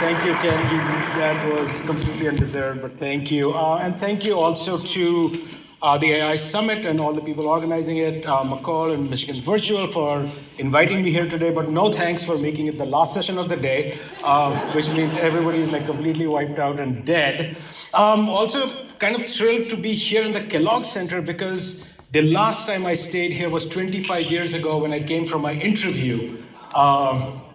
Thank you, Ken. That was completely undeserved, but thank you. And thank you also to the AI Summit and all the people organizing it, McCall and Michigan Virtual for inviting me here today, but no thanks for making it the last session of the day, which means everybody is like completely wiped out and dead. Also, kind of thrilled to be here in the Kellogg Center because the last time I stayed here was 25 years ago when I came from my interview.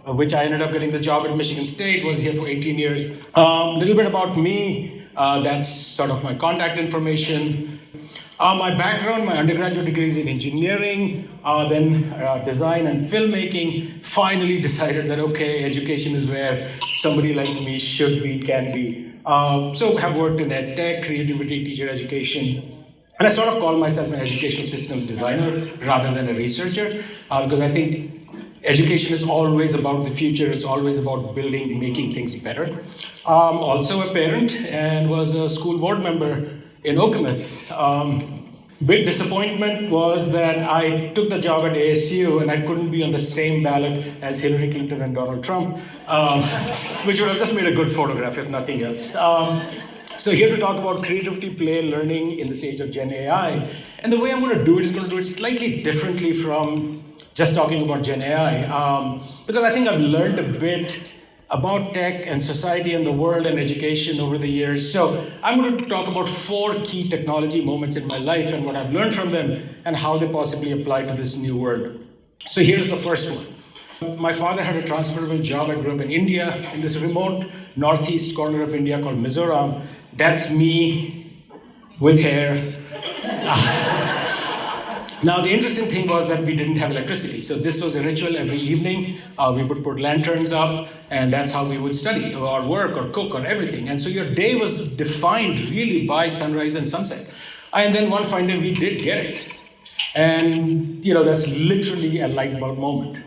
Which I ended up getting the job at Michigan State, was here for 18 years. A little bit about me, that's sort of my contact information. My background, my undergraduate degree is in engineering, then design and filmmaking. Finally decided that, okay, education is where somebody like me should be, can be. So have worked in ed tech, creativity, teacher education. And I sort of call myself an educational systems designer rather than a researcher, because I think education is always about the future. It's always about building, making things better. Also a parent and was a school board member in Okemos. Big disappointment was that I took the job at ASU and I couldn't be on the same ballot as Hillary Clinton and Donald Trump, which would have just made a good photograph, if nothing else. So here to talk about creativity, play, learning in this age of Gen AI. And the way I'm going to do it is going to do it slightly differently from just talking about Gen AI, because I think I've learned a bit about tech and society and the world and education over the years. So I'm going to talk about 4 key technology moments in my life and what I've learned from them and how they possibly apply to this new world. So here's the first one. My father had a transferable job. I grew up in India, in this remote northeast corner of India called Mizoram. That's me with hair. Now, the interesting thing was that we didn't have electricity. So this was a ritual every evening. We would put lanterns up, and that's how we would study or work or cook or everything. And so your day was defined really by sunrise and sunset. And then one fine day we did get it. And, that's literally a light bulb moment.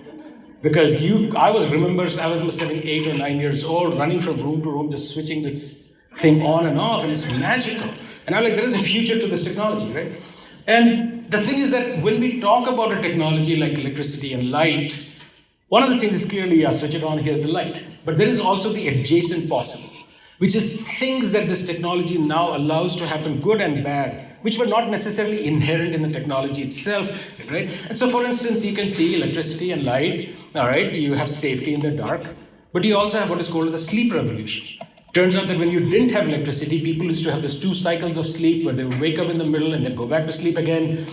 Because I must have been 8 or 9 years old, running from room to room, just switching this thing on and off, and it's magical. And I'm like, there is a future to this technology, right? And the thing is that when we talk about a technology like electricity and light, one of the things is clearly, switch it on, here's the light. But there is also the adjacent possible, which is things that this technology now allows to happen, good and bad, which were not necessarily inherent in the technology itself, right? And so, for instance, you can see electricity and light, all right? You have safety in the dark, but you also have what is called the sleep revolution. Turns out that when you didn't have electricity, people used to have these 2 cycles of sleep where they would wake up in the middle and then go back to sleep again.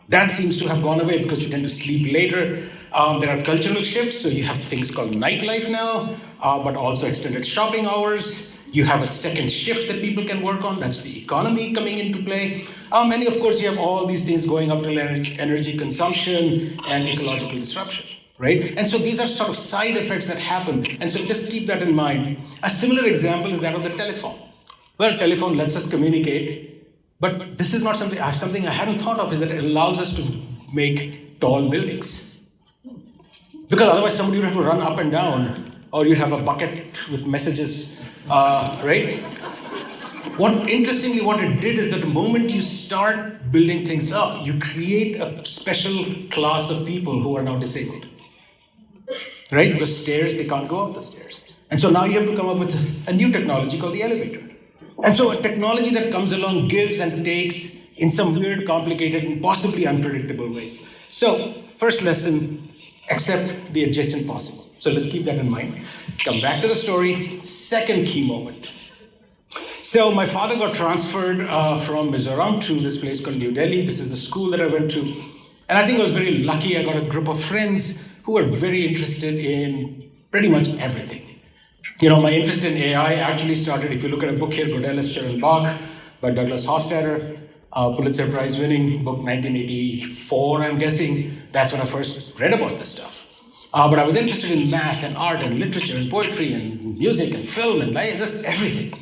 That seems to have gone away because you tend to sleep later. There are cultural shifts, so you have things called nightlife now, but also extended shopping hours. You have a second shift that people can work on. That's the economy coming into play. And of course, you have all these things going up to energy consumption and ecological disruption. Right? And so these are sort of side effects that happen. And so just keep that in mind. A similar example is that of the telephone. Well, telephone lets us communicate, but this is not something I hadn't thought of, is that it allows us to make tall buildings. Because otherwise somebody would have to run up and down, or you'd have a bucket with messages, right? Interestingly, what it did is that the moment you start building things up, you create a special class of people who are now disabled. Right? Because stairs, they can't go up the stairs. And so now you have to come up with a new technology called the elevator. And so a technology that comes along gives and takes in some weird, complicated, and possibly unpredictable ways. So, first lesson, accept the adjacent possible. So let's keep that in mind. Come back to the story. Second key moment. So my father got transferred from Mizoram to this place called New Delhi. This is the school that I went to. And I think I was very lucky. I got a group of friends who were very interested in pretty much everything. My interest in AI actually started, if you look at a book here, Godel's Cheryl Bach by Douglas Hofstadter, Pulitzer Prize winning book, 1984, I'm guessing. That's when I first read about this stuff. But I was interested in math and art and literature and poetry and music and film and just everything.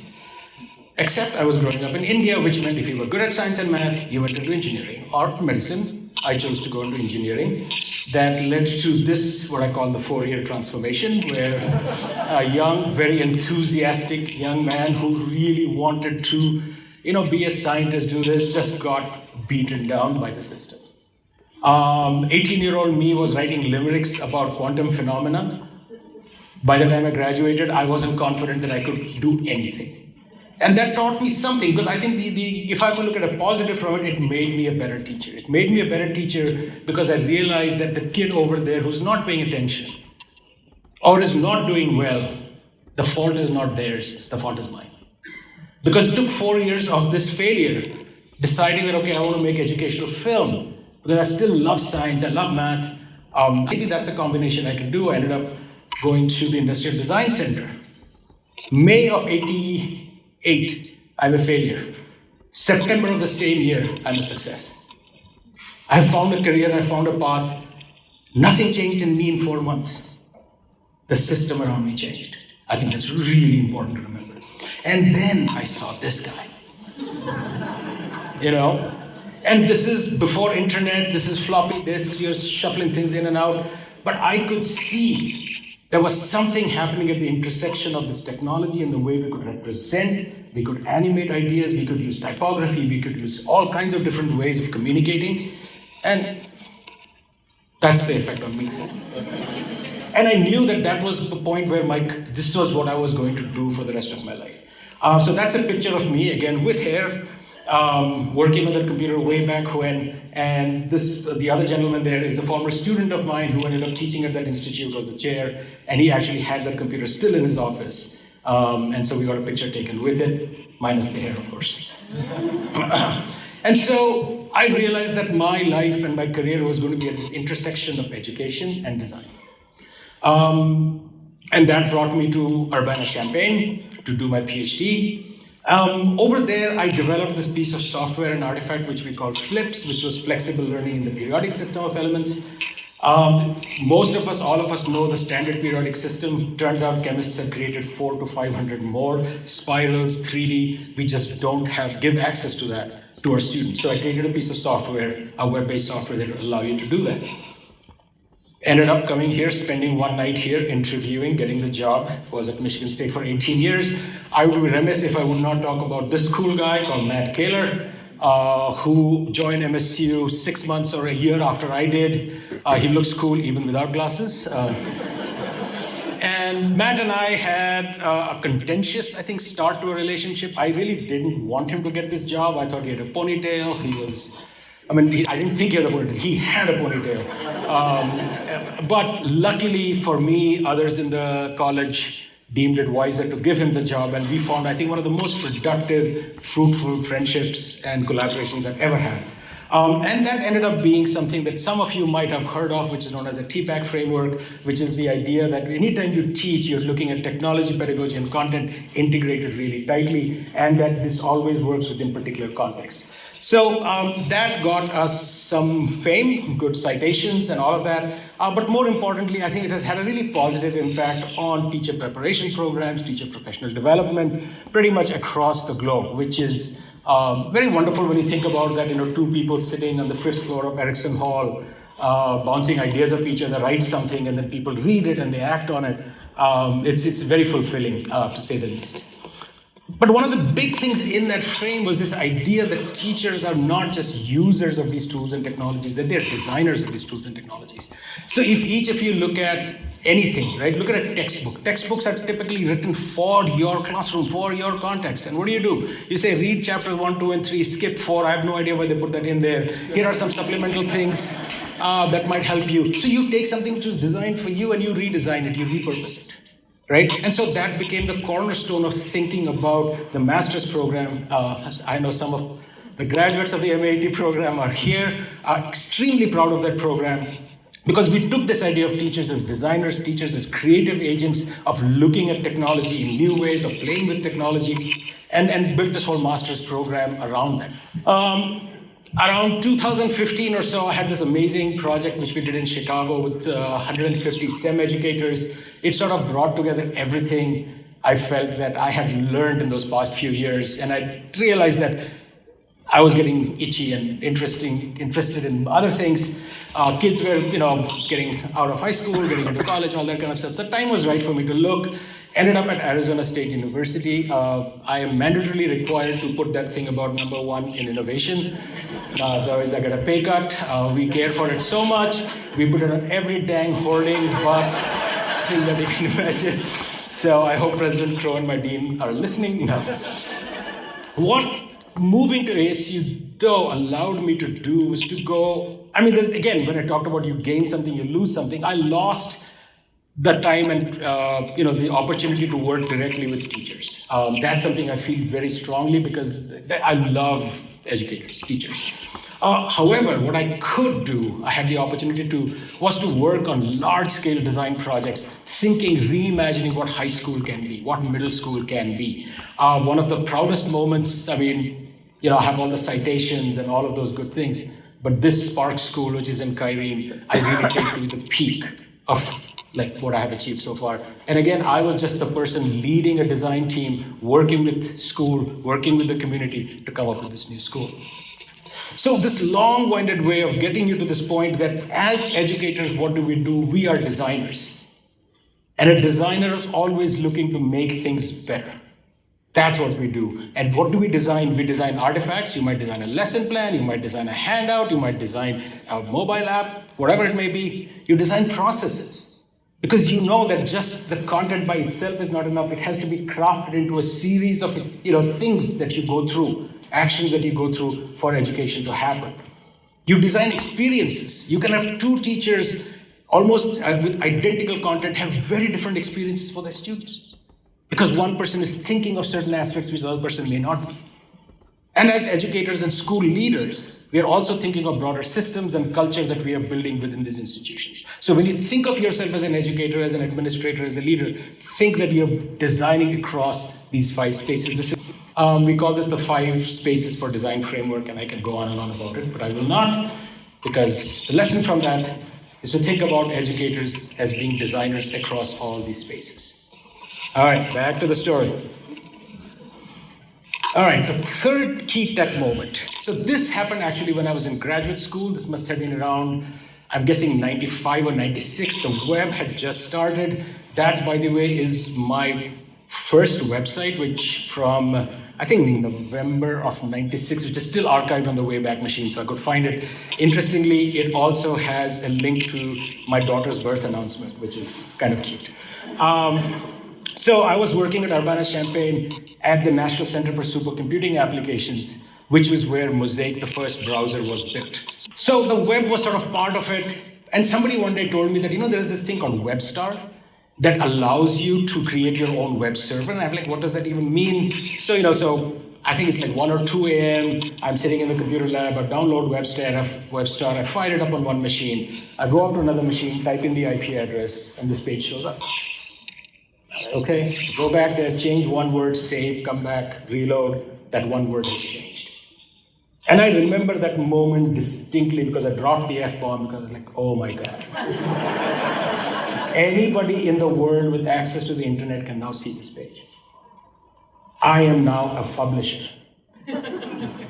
Except I was growing up in India, which meant if you were good at science and math, you went into engineering or medicine. I chose to go into engineering. That led to this, what I call the Fourier transformation, where a young, very enthusiastic young man who really wanted to, be a scientist, do this, just got beaten down by the system. 18-year-old me was writing limericks about quantum phenomena By the time I graduated, I wasn't confident that I could do anything. And that taught me something, because I think if I could look at a positive from it, it made me a better teacher. It made me a better teacher because I realized that the kid over there who's not paying attention or is not doing well, the fault is not theirs, the fault is mine. Because it took 4 years of this failure, deciding that, okay, I want to make educational film, because I still love science, I love math. Maybe that's a combination I can do. I ended up going to the Industrial Design Center. May of 88, I'm a failure. September of the same year, I'm a success. I found a career, I found a path. Nothing changed in me in 4 months. The system around me changed. I think that's really important to remember. And then I saw this guy. And this is before internet, this is floppy disks, you're shuffling things in and out. But I could see there was something happening at the intersection of this technology and the way we could represent, we could animate ideas, we could use typography, we could use all kinds of different ways of communicating. And that's the effect on me. And I knew that that was the point where this was what I was going to do for the rest of my life. So that's a picture of me, again, with hair, working on the computer way back when. And the other gentleman there is a former student of mine who ended up teaching at that institute, was the chair, and he actually had that computer still in his office. And so we got a picture taken with it, minus the hair, of course. And so I realized that my life and my career was going to be at this intersection of education and design. And that brought me to Urbana-Champaign to do my PhD. Over there, I developed this piece of software and artifact which we called FLIPS, which was flexible learning in the periodic system of elements. Most of us, all of us know the standard periodic system. Turns out chemists have created 400 to 500 more spirals, 3D. We just don't give access to that to our students. So I created a piece of software, a web-based software that will allow you to do that. Ended up coming here, spending one night here, interviewing, getting the job. Was at Michigan State for 18 years. I would be remiss if I would not talk about this cool guy called Matt Kaler, who joined MSU 6 months or a year after I did. He looks cool even without glasses. And Matt and I had a contentious, I think, start to a relationship. I really didn't want him to get this job. I thought he had a ponytail. I didn't think he had a ponytail. He had a ponytail. But luckily for me, others in the college deemed it wiser to give him the job. And we found, I think, one of the most productive, fruitful friendships and collaborations I've ever had. And that ended up being something that some of you might have heard of, which is known as the TPAC framework, which is the idea that anytime you teach, you're looking at technology, pedagogy, and content integrated really tightly, and that this always works within particular contexts. So that got us some fame, good citations and all of that. But more importantly, I think it has had a really positive impact on teacher preparation programs, teacher professional development, pretty much across the globe, which is very wonderful when you think about that, two people sitting on the 5th floor of Erickson Hall, bouncing ideas of each other, write something, and then people read it and they act on it. It's very fulfilling, to say the least. But one of the big things in that frame was this idea that teachers are not just users of these tools and technologies, that they're designers of these tools and technologies. So if each of you look at anything, right, look at a textbook. Textbooks are typically written for your classroom, for your context. And what do? You say, read chapters 1, 2, and 3, skip 4. I have no idea why they put that in there. Here are some supplemental things that might help you. So you take something which was designed for you and you redesign it, you repurpose it. Right? And so that became the cornerstone of thinking about the master's program. I know some of the graduates of the MAT program are here, are extremely proud of that program, because we took this idea of teachers as designers, teachers as creative agents of looking at technology in new ways, of playing with technology, and built this whole master's program around that. Around 2015 or so, I had this amazing project which we did in Chicago with 150 STEM educators. It sort of brought together everything I felt that I had learned in those past few years. And I realized that I was getting itchy and interested in other things. Kids were, getting out of high school, getting into college, all that kind of stuff. So the time was right for me to look. Ended up at Arizona State University. I am mandatorily required to put that thing about number 1 in innovation. Otherwise I get a pay cut. We care for it so much. We put it on every dang hoarding bus, thing that you can imagine. So I hope President Crow and my dean are listening. No. What moving to ASU, though, allowed me to do was to go, I mean, again, when I talked about you gain something, you lose something, I lost the time and the opportunity to work directly with teachers. That's something I feel very strongly because I love educators, teachers. However, what I could do, I had the opportunity was to work on large-scale design projects, thinking, reimagining what high school can be, what middle school can be. One of the proudest moments, I mean, I have all the citations and all of those good things, but this Spark School, which is in Kyrene, I really take to the peak of like what I have achieved so far. And again, I was just the person leading a design team, working with school, working with the community to come up with this new school. So this long-winded way of getting you to this point that as educators, what do? We are designers. And a designer is always looking to make things better. That's what we do. And what do we design? We design artifacts. You might design a lesson plan. You might design a handout. You might design a mobile app, whatever it may be. You design processes. Because you know that just the content by itself is not enough. It has to be crafted into a series of things that you go through, actions that you go through for education to happen. You design experiences. You can have two teachers almost with identical content have very different experiences for their students. Because one person is thinking of certain aspects which the other person may not be. And as educators and school leaders, we are also thinking of broader systems and culture that we are building within these institutions. So when you think of yourself as an educator, as an administrator, as a leader, think that you're designing across these 5 spaces. We call this the 5 spaces for design framework, and I can go on and on about it, but I will not, because the lesson from that is to think about educators as being designers across all these spaces. All right, back to the story. All right, so third key tech moment. So this happened actually when I was in graduate school. This must have been around, I'm guessing 95 or 96. The web had just started. That, by the way, is my first website, which from, I think, November of 96, which is still archived on the Wayback Machine, so I could find it. Interestingly, it also has a link to my daughter's birth announcement, which is kind of cute. So I was working at Urbana-Champaign at the National Center for Supercomputing Applications, which was where Mosaic, the first browser, was built. So the web was sort of part of it. And somebody one day told me that, there's this thing called WebStar that allows you to create your own web server. And I'm like, what does that even mean? So I think it's like 1 or 2 a.m. I'm sitting in the computer lab, I download WebStar, I fire it up on one machine. I go out to another machine, type in the IP address, and this page shows up. Okay, go back there, change one word, save, come back, reload, that one word has changed. And I remember that moment distinctly because I dropped the F-bomb because I was like, oh my God. Anybody in the world with access to the internet can now see this page. I am now a publisher,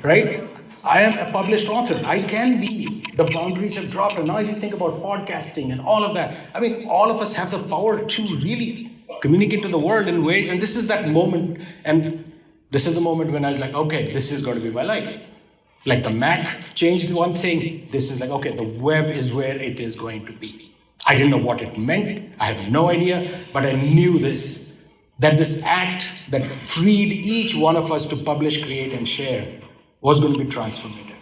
right? I am a published author. I can be. The boundaries have dropped. And now if you think about podcasting and all of that, I mean, all of us have the power to really communicate to the world in ways, and this is that moment, and this is the moment when I was like, okay, this is going to be my life. Like the Mac changed one thing, this is like, okay, the web is where it is going to be. I didn't know what it meant, I had no idea, but I knew this, that this act that freed each one of us to publish, create, and share was going to be transformative.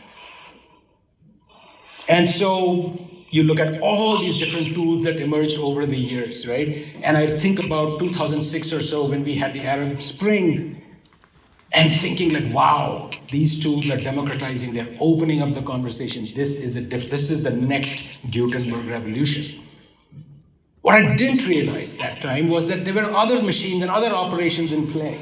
And so you look at all these different tools that emerged over the years, right? And I think about 2006 or so when we had the Arab Spring and thinking like, wow, these tools are democratizing, they're opening up the conversation. This is the next Gutenberg revolution. What I didn't realize that time was that there were other machines and other operations in play.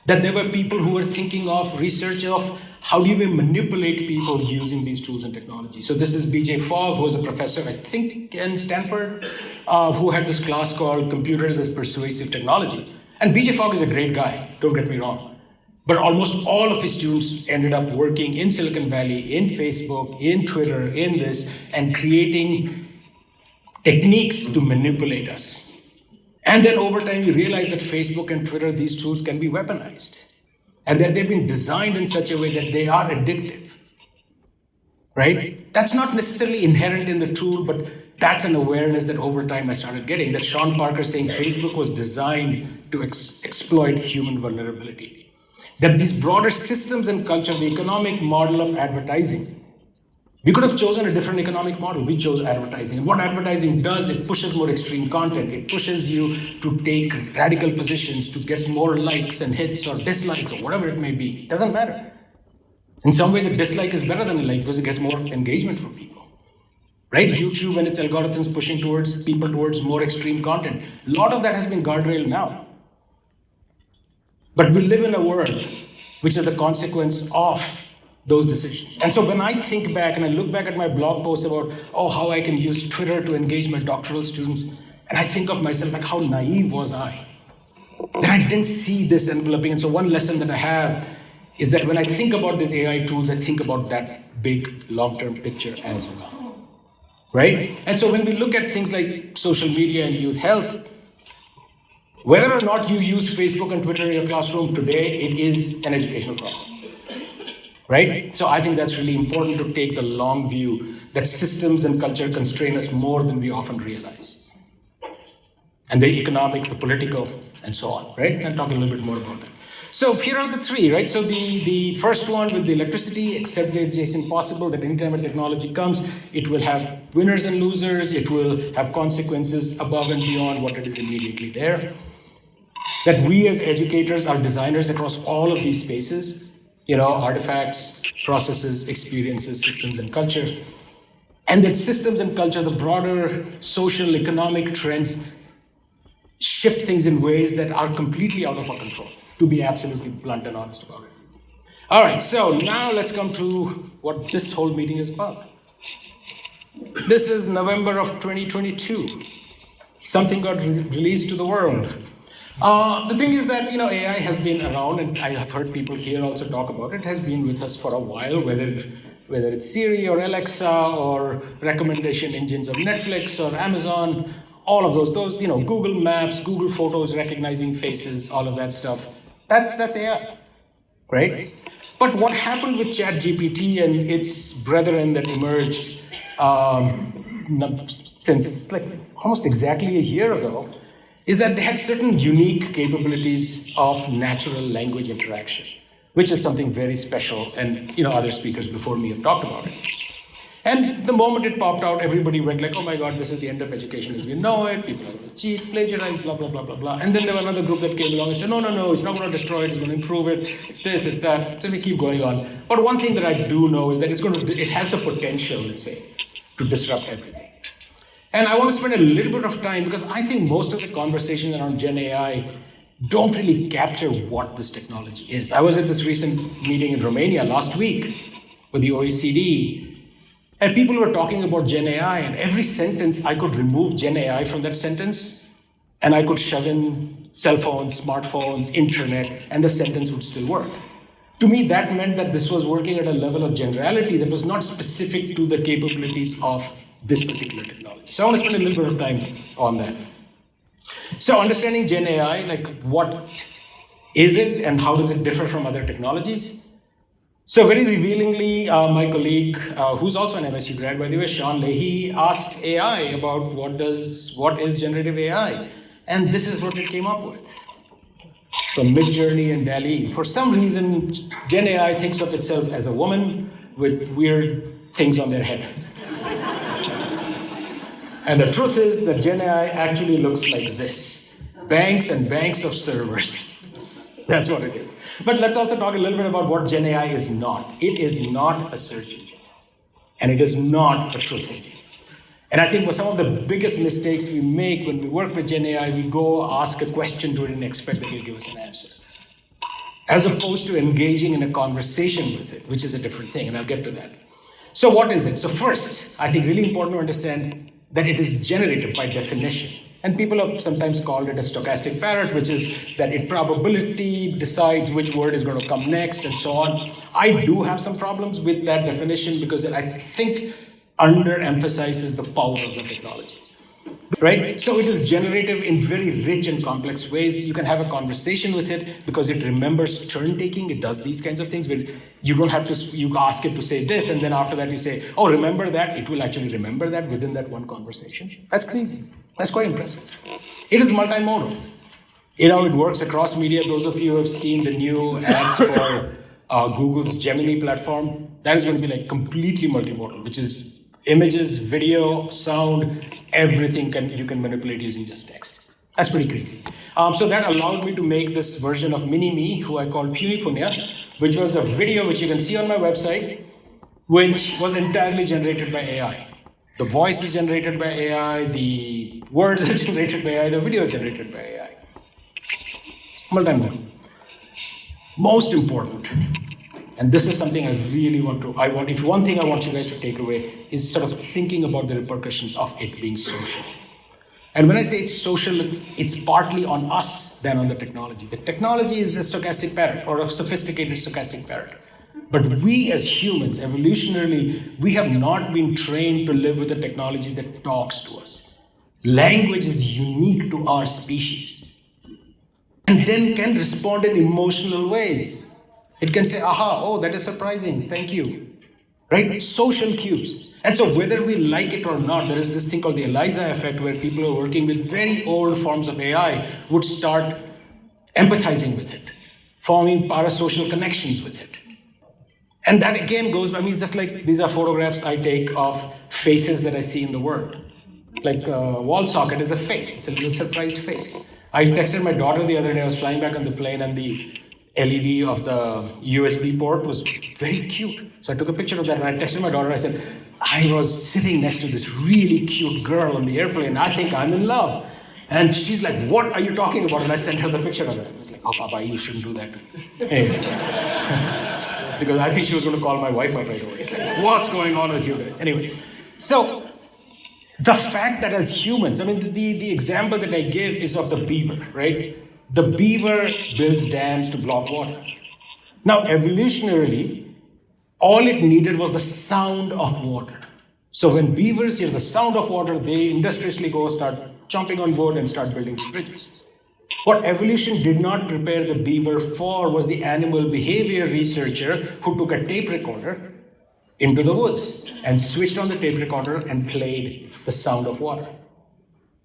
That there were people who were thinking of research of how do we manipulate people using these tools and technology. So this is BJ Fogg, who was a professor, I think, in Stanford, who had this class called Computers as Persuasive Technology. And BJ Fogg is a great guy, don't get me wrong. But almost all of his students ended up working in Silicon Valley, in Facebook, in Twitter, in this, and creating techniques to manipulate us. And then over time, you realize that Facebook and Twitter, these tools can be weaponized. And that they've been designed in such a way that they are addictive, right? That's not necessarily inherent in the tool, but That's an awareness that over time I started getting, that Sean Parker saying Facebook was designed to exploit human vulnerability. That these broader systems and culture, the economic model of advertising, we could have chosen a different economic model. We chose advertising. And what advertising does, it pushes more extreme content. It pushes you to take radical positions, to get more likes and hits or dislikes or whatever it may be. It doesn't matter. In some ways, a dislike is better than a like because it gets more engagement from people. Right? YouTube and its algorithms pushing towards people towards more extreme content. A lot of that has been guardrailed now. But we live in a world which is the consequence of those decisions. And so when I think back and I look back at my blog posts about, how I can use Twitter to engage my doctoral students, and I think of myself like, how naive was I? That I didn't see this enveloping. And so one lesson that I have is that when I think about these AI tools, I think about that big long-term picture as well. Right? And so when we look at things like social media and youth health, whether or not you use Facebook and Twitter in your classroom today, it is an educational problem. Right? So I think that's really important to take the long view that systems and culture constrain us more than we often realize. And the economic, the political, and so on, right? I'll talk a little bit more about that. So here are the three, right? So the first one with the electricity, accept the adjacent possible, that anytime a technology comes, it will have winners and losers, it will have consequences above and beyond what it is immediately there. That we as educators are designers across all of these spaces, artifacts, processes, experiences, systems, and culture. And that systems and culture, the broader social, economic trends, shift things in ways that are completely out of our control, to be absolutely blunt and honest about it. All right, so now let's come to what this whole meeting is about. This is November of 2022. Something got released to the world. The thing is that, AI has been around, and I have heard people here also talk about it, has been with us for a while, whether it's Siri or Alexa or recommendation engines of Netflix or Amazon, all of those, Google Maps, Google Photos, recognizing faces, all of that stuff. That's AI, right? But what happened with ChatGPT and its brethren that emerged since almost exactly a year ago, is that they had certain unique capabilities of natural language interaction, which is something very special, and other speakers before me have talked about it. And the moment it popped out, everybody went like, oh my God, this is the end of education as we know it, people are going to cheat, plagiarize, blah, blah, blah, blah, blah. And then there was another group that came along and said, no, it's not going to destroy it, it's going to improve it, it's this, it's that. So we keep going on. But one thing that I do know is that it has the potential, let's say, to disrupt everything. And I want to spend a little bit of time, because I think most of the conversation around Gen AI don't really capture what this technology is. I was at this recent meeting in Romania last week with the OECD, and people were talking about Gen AI, and every sentence I could remove Gen AI from that sentence, and I could shove in cell phones, smartphones, internet, and the sentence would still work. To me, that meant that this was working at a level of generality that was not specific to the capabilities of this particular technology. So I want to spend a little bit of time on that. So understanding Gen AI, what is it and how does it differ from other technologies? So very revealingly, my colleague, who's also an MSU grad, by the way, Sean Leahy, asked AI about what is generative AI? And this is what it came up with. From Midjourney and DALL-E. For some reason, Gen AI thinks of itself as a woman with weird things on their head. And the truth is that Gen AI actually looks like this. Banks and banks of servers. That's what it is. But let's also talk a little bit about what Gen AI is not. It is not a search engine. And it is not a truth engine. And I think some of the biggest mistakes we make when we work with Gen AI, we go ask a question to it and expect that it'll give us an answer, as opposed to engaging in a conversation with it, which is a different thing, and I'll get to that. So what is it? So first, I think really important to understand that it is generative by definition. And people have sometimes called it a stochastic parrot, which is that it probability decides which word is going to come next and so on. I do have some problems with that definition because I think underemphasizes the power of the technology. Right? So it is generative in very rich and complex ways. You can have a conversation with it because it remembers turn taking. It does these kinds of things where you don't have to, you ask it to say this, and then after that you say, oh, remember that. It will actually remember that within that one conversation. That's crazy. That's quite impressive. It is multimodal. It works across media. Those of you who have seen the new ads for Google's Gemini platform, that is going to be like completely multimodal, which is images, video, sound, everything you can manipulate using just text. That's pretty crazy. So that allowed me to make this version of Mini-Me, who I called Punya, which was a video which you can see on my website, which was entirely generated by AI. The voice is generated by AI, the words are generated by AI, the video is generated by AI. Multimodal. Most important, and this is something I really if one thing I want you guys to take away is sort of thinking about the repercussions of it being social. And when I say it's social, it's partly on us than on the technology. The technology is a stochastic parrot or a sophisticated stochastic parrot. But we as humans, evolutionarily, we have not been trained to live with a technology that talks to us. Language is unique to our species and then can respond in emotional ways. It can say, aha, oh, that is surprising, thank you. Right? Social cues. And so whether we like it or not, there is this thing called the ELIZA effect where people who are working with very old forms of AI would start empathizing with it, forming parasocial connections with it. And that again goes, just like these are photographs I take of faces that I see in the world. Like a wall socket is a face, it's a little surprised face. I texted my daughter the other day, I was flying back on the plane and the LED of the USB port was very cute. So I took a picture of that and I texted my daughter. I said, I was sitting next to this really cute girl on the airplane. I think I'm in love. And she's like, what are you talking about? And I sent her the picture of it. I was like, oh, Papa, you shouldn't do that. Anyway. Because I think she was going to call my wife up right away. It's like, what's going on with you guys? Anyway, so the fact that as humans, the example that I give is of the beaver, right? The beaver builds dams to block water. Now, evolutionarily, all it needed was the sound of water. So when beavers hear the sound of water, they industriously go start chomping on wood and start building bridges. What evolution did not prepare the beaver for was the animal behavior researcher who took a tape recorder into the woods and switched on the tape recorder and played the sound of water.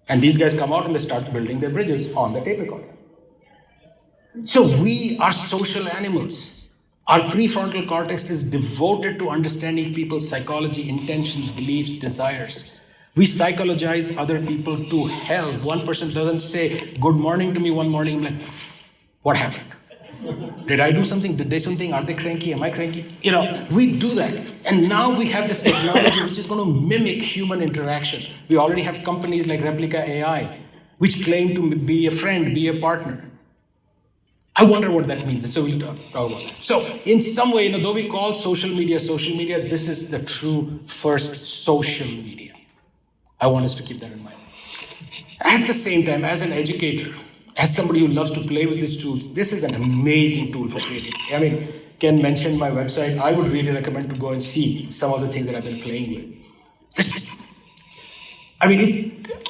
And these guys come out and they start building their bridges on the tape recorder. So we are social animals. Our prefrontal cortex is devoted to understanding people's psychology, intentions, beliefs, desires. We psychologize other people to hell. One person doesn't say good morning to me one morning, I'm like, what happened? Did I do something? Did they do something? Are they cranky? Am I cranky? We do that. And now we have this technology which is going to mimic human interaction. We already have companies like Replica AI, which claim to be a friend, be a partner. I wonder what that means. And so we'll talk about that. So in some way, though we call social media, this is the true first social media. I want us to keep that in mind. At the same time, as an educator, as somebody who loves to play with these tools, this is an amazing tool for creativity. Ken mentioned my website. I would really recommend to go and see some of the things that I've been playing with.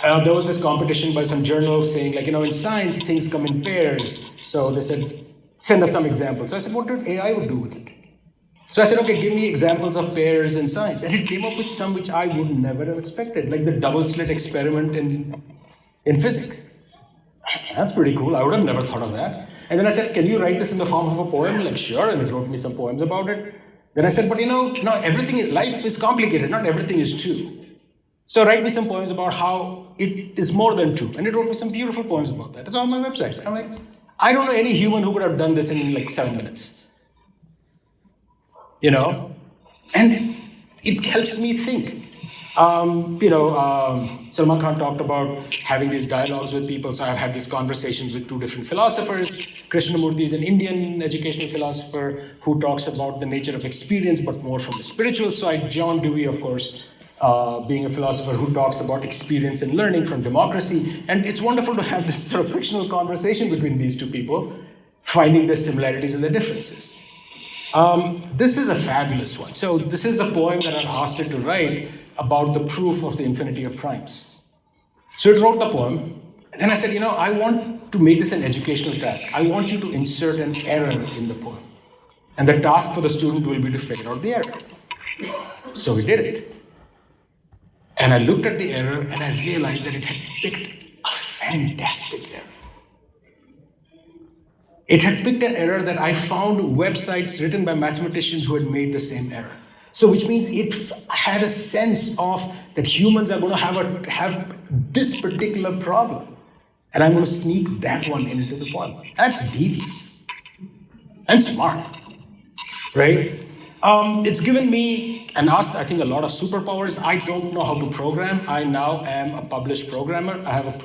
There was this competition by some journal saying, in science, things come in pairs. So they said, send us some examples. So I said, what did AI would do with it? So I said, okay, give me examples of pairs in science. And it came up with some which I would never have expected, like the double slit experiment in physics. That's pretty cool. I would have never thought of that. And then I said, can you write this in the form of a poem? Like, sure. And it wrote me some poems about it. Then I said, but not everything in life is complicated. Not everything is true. So write me some poems about how it is more than true. And it wrote me some beautiful poems about that. It's on my website. I'm like, I don't know any human who could have done this in 7 minutes. And it helps me think. Salman Khan talked about having these dialogues with people. So I've had these conversations with 2 different philosophers. Krishnamurti is an Indian educational philosopher who talks about the nature of experience, but more from the spiritual side. John Dewey, of course, being a philosopher who talks about experience and learning from democracy. And it's wonderful to have this sort of fictional conversation between these 2 people, finding the similarities and the differences. This is a fabulous one. So this is the poem that I asked it to write about the proof of the infinity of primes. So it wrote the poem. And then I said, I want to make this an educational task. I want you to insert an error in the poem. And the task for the student will be to figure out the error. So we did it. And I looked at the error and I realized that it had picked a fantastic error. It had picked an error that I found websites written by mathematicians who had made the same error. So which means it had a sense of that humans are going to have this particular problem. And I'm going to sneak that one into the poem. That's devious and smart, right? It's given me and us, I think, a lot of superpowers. I don't know how to program. I now am a published programmer. I have a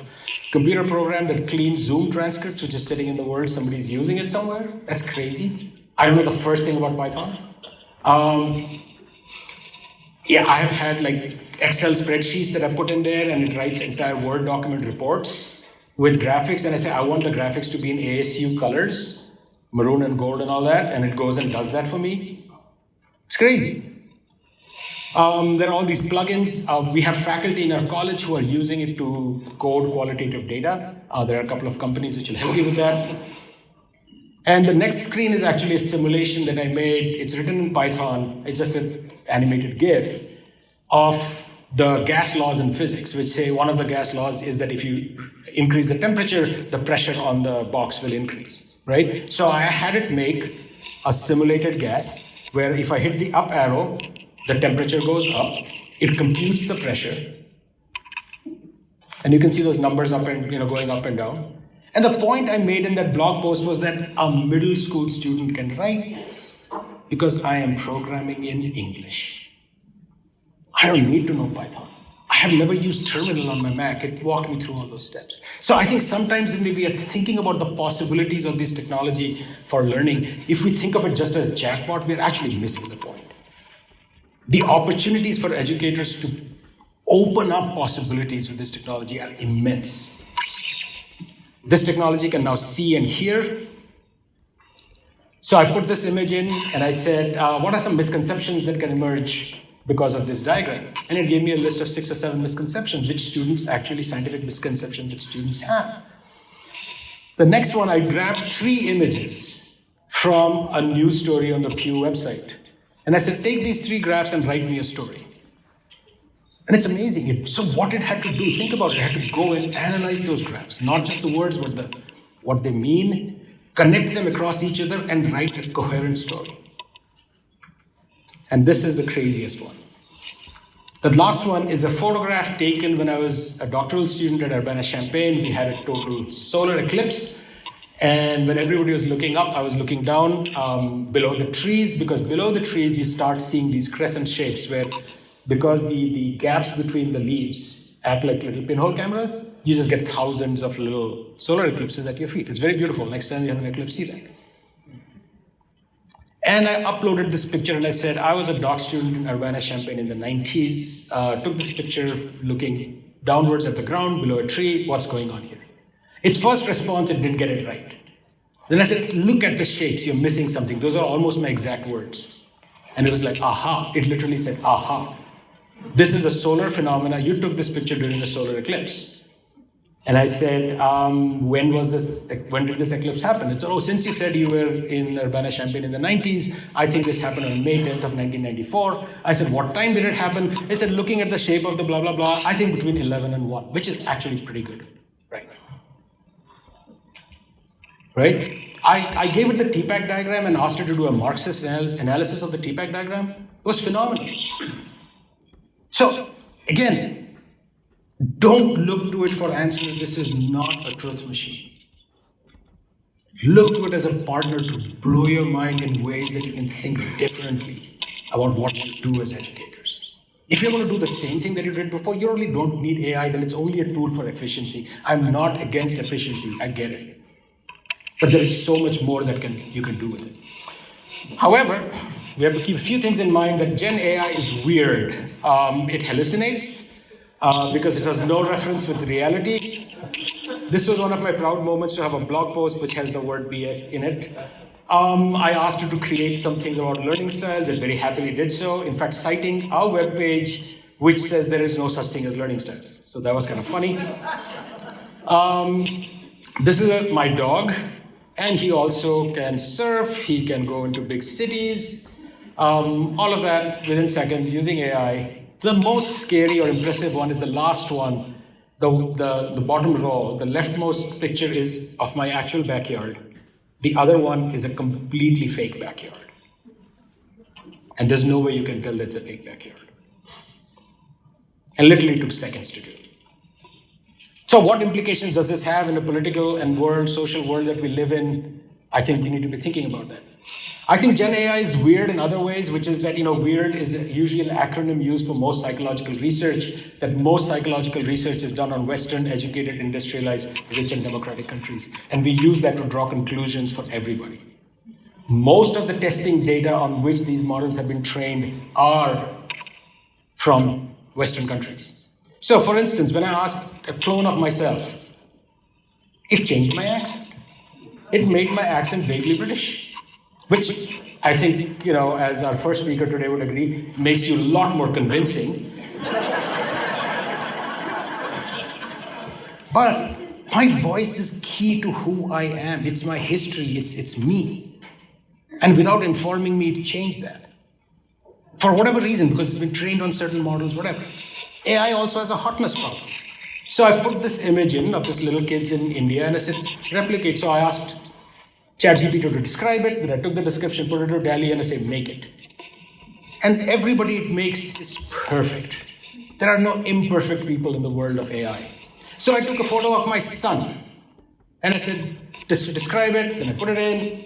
computer program that cleans Zoom transcripts, which is sitting in the world. Somebody's using it somewhere. That's crazy. I don't know the first thing about Python. I have had like Excel spreadsheets that I put in there, and it writes entire Word document reports with graphics. And I say, I want the graphics to be in ASU colors, maroon and gold and all that. And it goes and does that for me. It's crazy. There are all these plugins. We have faculty in our college who are using it to code qualitative data. There are a couple of companies which will help you with that. And the next screen is actually a simulation that I made. It's written in Python. It's just an animated GIF of the gas laws in physics, which say one of the gas laws is that if you increase the temperature, the pressure on the box will increase, right? So I had it make a simulated gas where if I hit the up arrow, the temperature goes up, it computes the pressure, and you can see those numbers up and going up and down. And the point I made in that blog post was that a middle school student can write this because I am programming in English. I don't need to know Python. I have never used terminal on my Mac. It walked me through all those steps. So I think sometimes when we are thinking about the possibilities of this technology for learning, if we think of it just as a chatbot, we're actually missing the point. The opportunities for educators to open up possibilities with this technology are immense. This technology can now see and hear. So I put this image in and I said, what are some misconceptions that can emerge because of this diagram? And it gave me a list of 6 or 7 misconceptions, scientific misconceptions that students have. The next one, I grabbed 3 images from a news story on the Pew website. And I said, take these 3 graphs and write me a story. And it's amazing. So what it had to do, think about it, it had to go and analyze those graphs, not just the words, but what they mean, connect them across each other, and write a coherent story. And this is the craziest one. The last one is a photograph taken when I was a doctoral student at Urbana-Champaign. We had a total solar eclipse. And when everybody was looking up, I was looking down below the trees, because below the trees, you start seeing these crescent shapes where, because the gaps between the leaves act like little pinhole cameras, you just get thousands of little solar eclipses at your feet. It's very beautiful. Next time you have an eclipse, see that. And I uploaded this picture and I said, I was a doc student in Urbana-Champaign in the 90s, took this picture looking downwards at the ground below a tree, what's going on here? Its first response, it didn't get it right. Then I said, look at the shapes, you're missing something. Those are almost my exact words. And it was like, aha, it literally said, aha. This is a solar phenomena. You took this picture during the solar eclipse. And I said, when did this eclipse happen? It said, since you said you were in Urbana-Champaign in the 90s, I think this happened on May 10th of 1994. I said, what time did it happen? They said, looking at the shape of the blah, blah, blah, I think between 11 and 1, which is actually pretty good, right? Right? I gave it the TPAC diagram and asked her to do a Marxist analysis of the TPAC diagram. It was phenomenal. So, again, don't look to it for answers. This is not a truth machine. Look to it as a partner to blow your mind in ways that you can think differently about what you do as educators. If you're going to do the same thing that you did before, you really don't need AI, then it's only a tool for efficiency. I'm not against efficiency, I get it. But there is so much more that you can do with it. However, we have to keep a few things in mind that Gen AI is weird. It hallucinates because it has no reference with reality. This was one of my proud moments to have a blog post which has the word BS in it. I asked her to create some things about learning styles and very happily did so. In fact, citing our webpage which says there is no such thing as learning styles. So that was kind of funny. This is my dog, and he also can surf, he can go into big cities, all of that within seconds using AI. The most scary or impressive one is the last one, the bottom row. The leftmost picture is of my actual backyard. The other one is a completely fake backyard. And there's no way you can tell that's a fake backyard. And literally took seconds to do. So what implications does this have in the political and social world that we live in? I think we need to be thinking about that. I think Gen AI is weird in other ways, which is that, weird is usually an acronym used for most psychological research, that most psychological research is done on Western, educated, industrialized, rich and democratic countries. And we use that to draw conclusions for everybody. Most of the testing data on which these models have been trained are from Western countries. So, for instance, when I asked a clone of myself, it changed my accent. It made my accent vaguely British, which I think, as our first speaker today would agree, makes you a lot more convincing. But my voice is key to who I am. It's my history. It's me. And without informing me, it changed that. For whatever reason, because it's been trained on certain models, whatever. AI also has a hotness problem. So I put this image in of this little kids in India, and I said, replicate. So I asked ChatGPT to describe it, then I took the description, put it to DALL-E, and I said, make it. And everybody it makes is perfect. There are no imperfect people in the world of AI. So I took a photo of my son, and I said, describe it, then I put it in,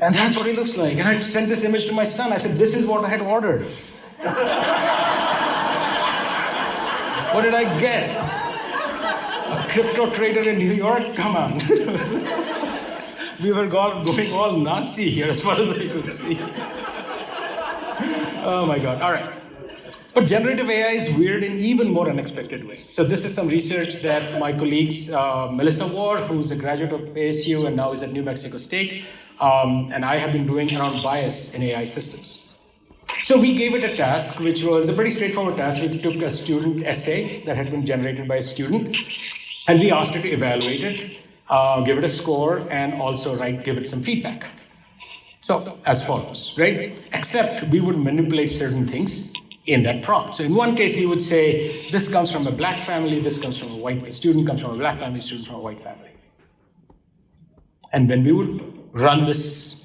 and that's what he looks like. And I sent this image to my son. I said, this is what I had ordered. What did I get? A crypto trader in New York? Come on. We were going all Nazi here as far as I could see. Oh my God. All right. But generative AI is weird in even more unexpected ways. So this is some research that my colleagues, Melissa Ward, who's a graduate of ASU and now is at New Mexico State, and I have been doing around bias in AI systems. So we gave it a task, which was a pretty straightforward task. We took a student essay that had been generated by a student, and we asked it to evaluate it, give it a score, and also give it some feedback. So as follows, right? Except we would manipulate certain things in that prompt. So in one case, we would say, this comes from a black family, this comes from a white, student comes from a black family, student from a white family. And when we would run this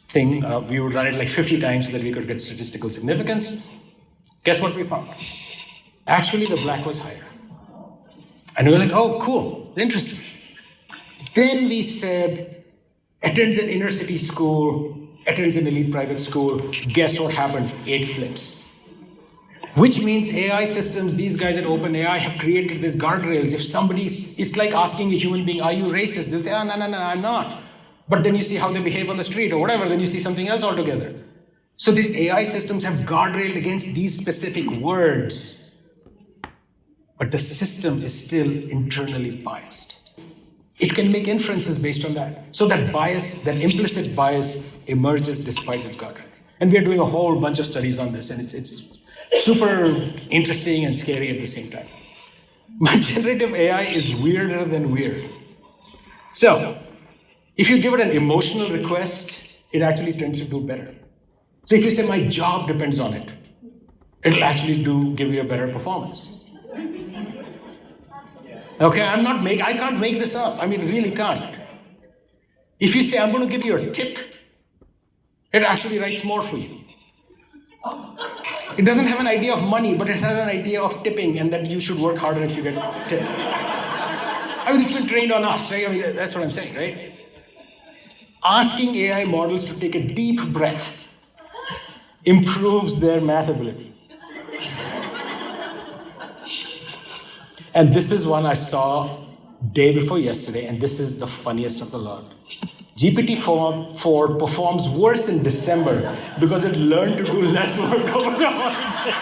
thing, we would run it like 50 times so that we could get statistical significance. Guess what we found? Actually, the black was higher. And we were like, oh, cool, interesting. Then we said, attends an inner city school, attends an elite private school. Guess what happened? 8 flips. Which means AI systems, these guys at OpenAI have created these guardrails. If it's like asking a human being, are you racist? They'll say, oh, no, I'm not. But then you see how they behave on the street or whatever, then you see something else altogether. So these AI systems have guardrailed against these specific words. But the system is still internally biased. It can make inferences based on that. So that bias, that implicit bias emerges despite its guardrails. And we are doing a whole bunch of studies on this, and it's super interesting and scary at the same time. But generative AI is weirder than weird. So, if you give it an emotional request, it actually tends to do better. So if you say, my job depends on it, it'll actually give you a better performance. Okay, I can't make this up. I mean, really can't. If you say, I'm going to give you a tip, it actually writes more for you. It doesn't have an idea of money, but it has an idea of tipping and that you should work harder if you get tipped. I mean, it's been trained on us, right? I mean, that's what I'm saying, right? Asking AI models to take a deep breath improves their math ability. And this is one I saw day before yesterday, and this is the funniest of the lot. GPT-4 performs worse in December because it learned to do less work over the holidays.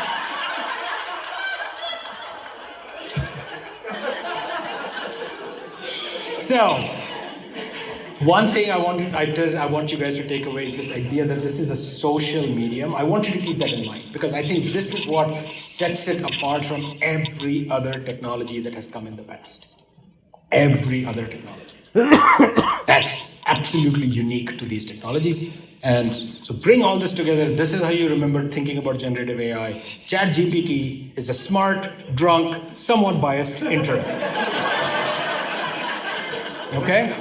So, One thing I want you guys to take away is this idea that this is a social medium. I want you to keep that in mind, because I think this is what sets it apart from every other technology that has come in the past. Every other technology. That's absolutely unique to these technologies. And so bring all this together. This is how you remember thinking about generative AI. ChatGPT is a smart, drunk, somewhat biased intern. Okay?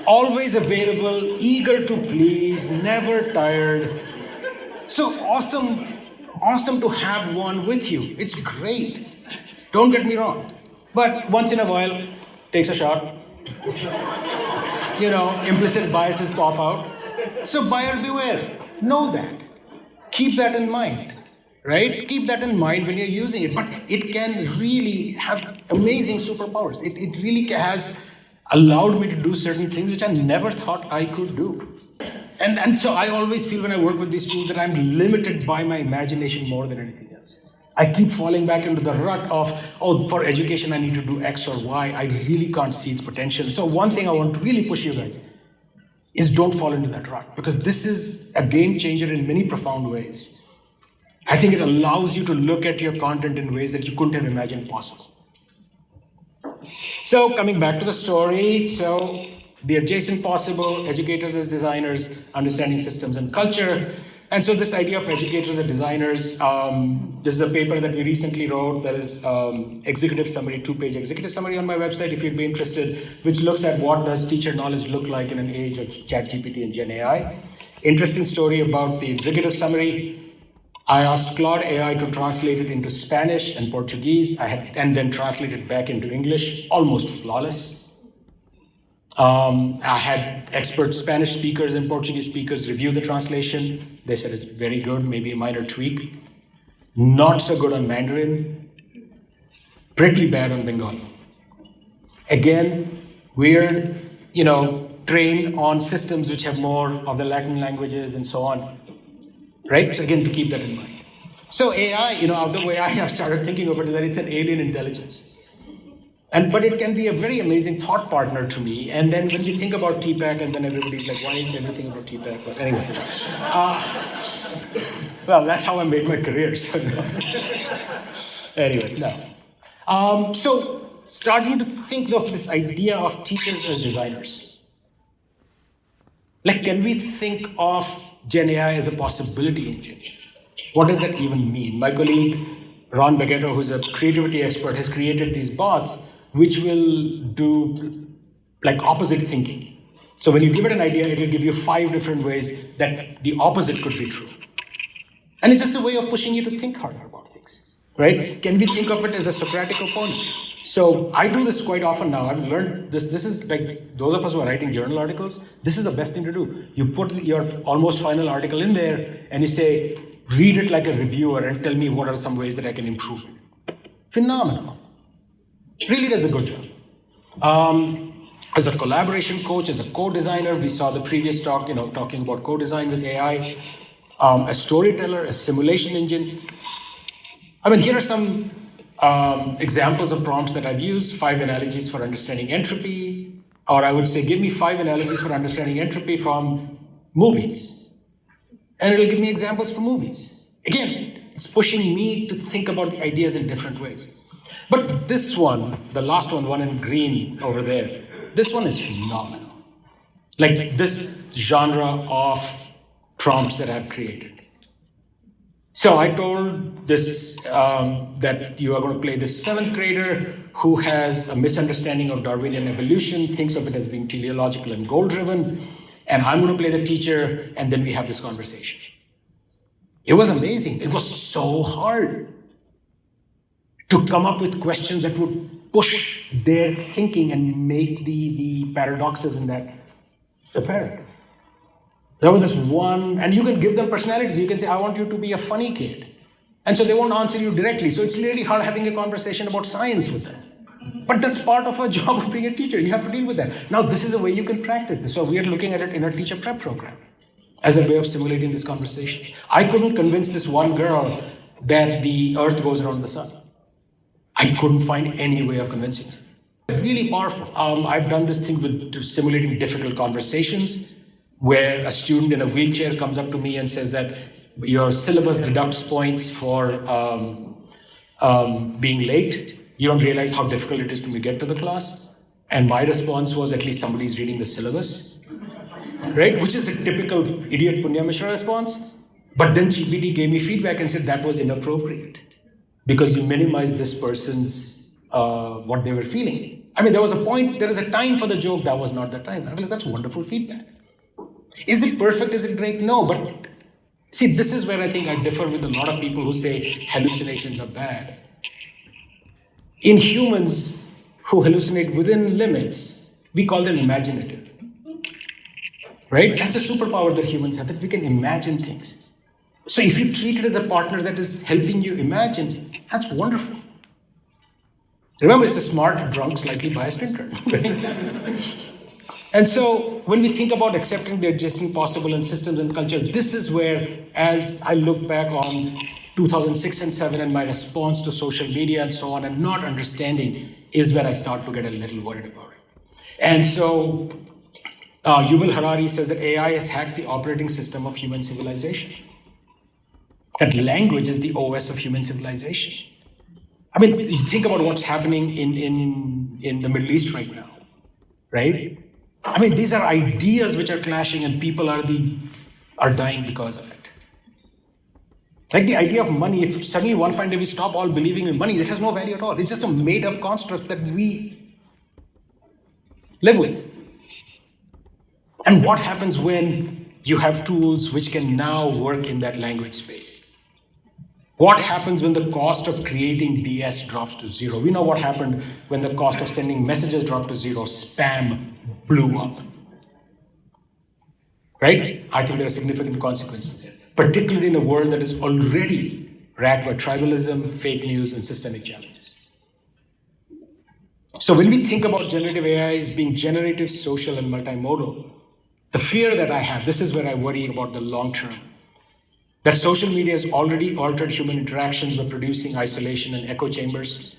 Always available, eager to please, never tired. So awesome to have one with you. It's great. Don't get me wrong. But once in a while, takes a shot. Implicit biases pop out. So buyer beware. Know that. Keep that in mind. Right? Keep that in mind when you're using it. But it can really have amazing superpowers. It really has allowed me to do certain things which I never thought I could do. And so I always feel when I work with these tools that I'm limited by my imagination more than anything else. I keep falling back into the rut of, for education I need to do X or Y. I really can't see its potential. So one thing I want to really push you guys is don't fall into that rut, because this is a game changer in many profound ways. I think it allows you to look at your content in ways that you couldn't have imagined possible. So coming back to the story, so the adjacent possible, educators as designers, understanding systems and culture. And so this idea of educators as designers, this is a paper that we recently wrote. That is executive summary, 2-page executive summary on my website if you'd be interested, which looks at what does teacher knowledge look like in an age of ChatGPT and Gen AI. Interesting story about the executive summary. I asked Claude AI to translate it into Spanish and Portuguese, and then translate it back into English, almost flawless. I had expert Spanish speakers and Portuguese speakers review the translation. They said it's very good, maybe a minor tweak. Not so good on Mandarin, pretty bad on Bengali. Again, weird, trained on systems which have more of the Latin languages and so on. Right? So again, to keep that in mind. So AI, the way I have started thinking of it is that it's an alien intelligence. But it can be a very amazing thought partner to me. And then when we think about TPAC, and then everybody's like, why is everything about TPAC? But anyway. Well, that's how I made my career. So anyway, no. So starting to think of this idea of teachers as designers. Like, can we think of Gen AI as a possibility engine? What does that even mean? My colleague, Ron Bagetto, who's a creativity expert, has created these bots which will do like opposite thinking. So when you give it an idea, it will give you 5 different ways that the opposite could be true. And it's just a way of pushing you to think harder about things, right? Can we think of it as a Socratic opponent? So I do this quite often now. I've learned this. This is like those of us who are writing journal articles, this is the best thing to do. You put your almost final article in there and you say, read it like a reviewer and tell me what are some ways that I can improve it. Phenomenal. Really does a good job. As a collaboration coach, as a co-designer, we saw the previous talk, talking about co-design with AI. A storyteller, a simulation engine. Here are some examples of prompts that I've used. 5 analogies for understanding entropy, or I would say, give me 5 analogies for understanding entropy from movies. And it'll give me examples from movies. Again, it's pushing me to think about the ideas in different ways. But this one, the last one in green over there, this one is phenomenal. Like this genre of prompts that I've created. So I told this that you are going to play this 7th grader who has a misunderstanding of Darwinian evolution, thinks of it as being teleological and goal-driven, and I'm going to play the teacher, and then we have this conversation. It was amazing. It was so hard to come up with questions that would push their thinking and make the paradoxes in that apparent. There was this one, and you can give them personalities. You can say, I want you to be a funny kid. And so they won't answer you directly. So it's really hard having a conversation about science with them. But that's part of a job of being a teacher. You have to deal with that. Now, this is a way you can practice this. So we are looking at it in a teacher prep program as a way of simulating this conversation. I couldn't convince this one girl that the earth goes around the sun. I couldn't find any way of convincing her. really powerful. I've done this thing with simulating difficult conversations where a student in a wheelchair comes up to me and says that your syllabus deducts points for being late. You don't realize how difficult it is to get to the class. And my response was, at least somebody's reading the syllabus, right? Which is a typical idiot Punya Mishra response. But then GPT gave me feedback and said that was inappropriate because you minimized this person's what they were feeling. I mean, there was a point, there is a time for the joke, that was not the time. I mean, that's wonderful feedback. Is it perfect? Is it great? No, but see, this is where I think I differ with a lot of people who say hallucinations are bad. In humans who hallucinate within limits, we call them imaginative. Right? That's a superpower that humans have, that we can imagine things. So if you treat it as a partner that is helping you imagine, that's wonderful. Remember, it's a smart, drunk, slightly biased intern. Right? And so when we think about accepting the adjacent possible in systems and culture, this is where, as I look back on 2006 and 7 and my response to social media and so on and not understanding, is where I start to get a little worried about it. And so Yuval Harari says that AI has hacked the operating system of human civilization. That language is the OS of human civilization. I mean, you think about what's happening in the Middle East right now, right? I mean, these are ideas which are clashing and people are dying because of it. Like the idea of money, if suddenly one fine day we stop all believing in money, this has no value at all. It's just a made-up construct that we live with. And what happens when you have tools which can now work in that language space? What happens when the cost of creating BS drops to zero? We know what happened when the cost of sending messages dropped to zero. Spam blew up. Right? I think there are significant consequences there, particularly in a world that is already racked by tribalism, fake news, and systemic challenges. So when we think about generative AI as being generative, social, and multimodal, the fear that I have, this is where I worry about the long term, that social media has already altered human interactions by producing isolation and echo chambers.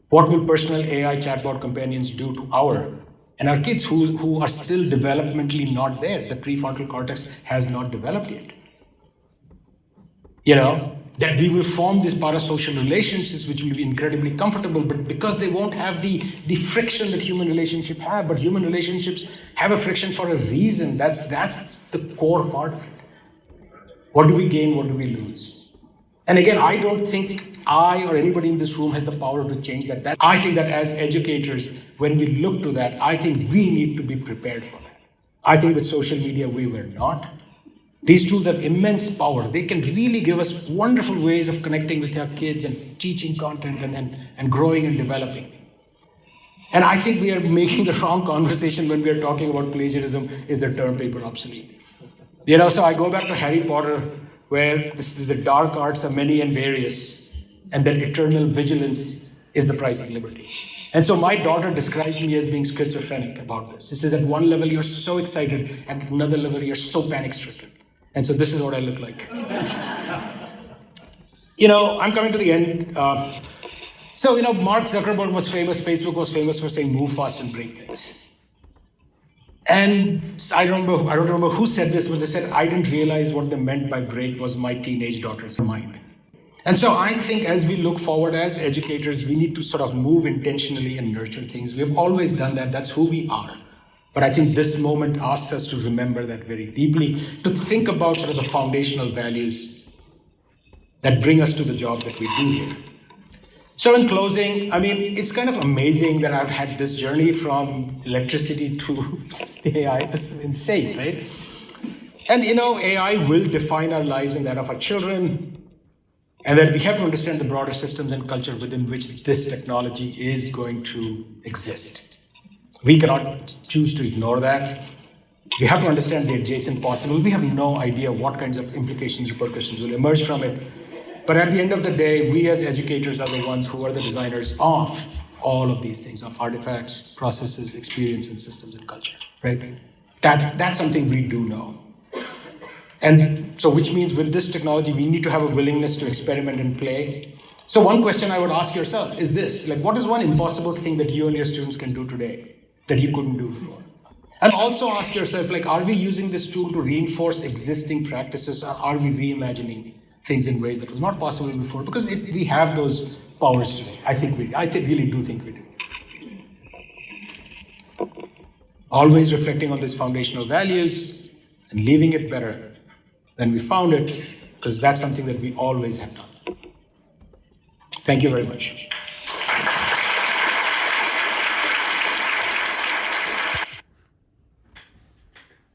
What will personal AI chatbot companions do to our kids who are still developmentally not there? The prefrontal cortex has not developed yet. You know, that we will form these parasocial relationships which will be incredibly comfortable, but because they won't have the friction that human relationships have, but human relationships have a friction for a reason. That's the core part of it. What do we gain? What do we lose? And again, I don't think I or anybody in this room has the power to change that. I think that as educators, when we look to that, I think we need to be prepared for that. I think with social media, we were not. These tools have immense power. They can really give us wonderful ways of connecting with our kids and teaching content and growing and developing. And I think we are making the wrong conversation when we are talking about plagiarism. Is a term paper obsolete? You know, so I go back to Harry Potter, where this is the dark arts are many and various, and then eternal vigilance is the price of liberty. And so my daughter describes me as being schizophrenic about this. She says at one level you're so excited, and at another level you're so panic-stricken. And so this is what I look like. You know, I'm coming to the end. So, you know, Mark Zuckerberg was famous, Facebook was famous for saying move fast and break things. And I don't remember who said this, but they said, I didn't realize what they meant by break was my teenage daughter's mind. And so I think as we look forward as educators, we need to sort of move intentionally and nurture things. We've always done that. That's who we are. But I think this moment asks us to remember that very deeply, to think about sort of the foundational values that bring us to the job that we do here. So in closing, I mean, it's kind of amazing that I've had this journey from electricity to AI. This is insane, right? And you know, AI will define our lives and that of our children. And then we have to understand the broader systems and culture within which this technology is going to exist. We cannot choose to ignore that. We have to understand the adjacent possibles. We have no idea what kinds of implications, repercussions will emerge from it. But at the end of the day, we as educators are the ones who are the designers of all of these things, of artifacts, processes, experience, and systems and culture, right? That's something we do know. And so which means with this technology, we need to have a willingness to experiment and play. So one question I would ask yourself is this, like, what is one impossible thing that you and your students can do today that you couldn't do before? And also ask yourself, like, are we using this tool to reinforce existing practices, or are we reimagining things in ways that was not possible before? Because we have those powers today. I really do think we do. Always reflecting on these foundational values and leaving it better than we found it, because that's something that we always have done. Thank you very much.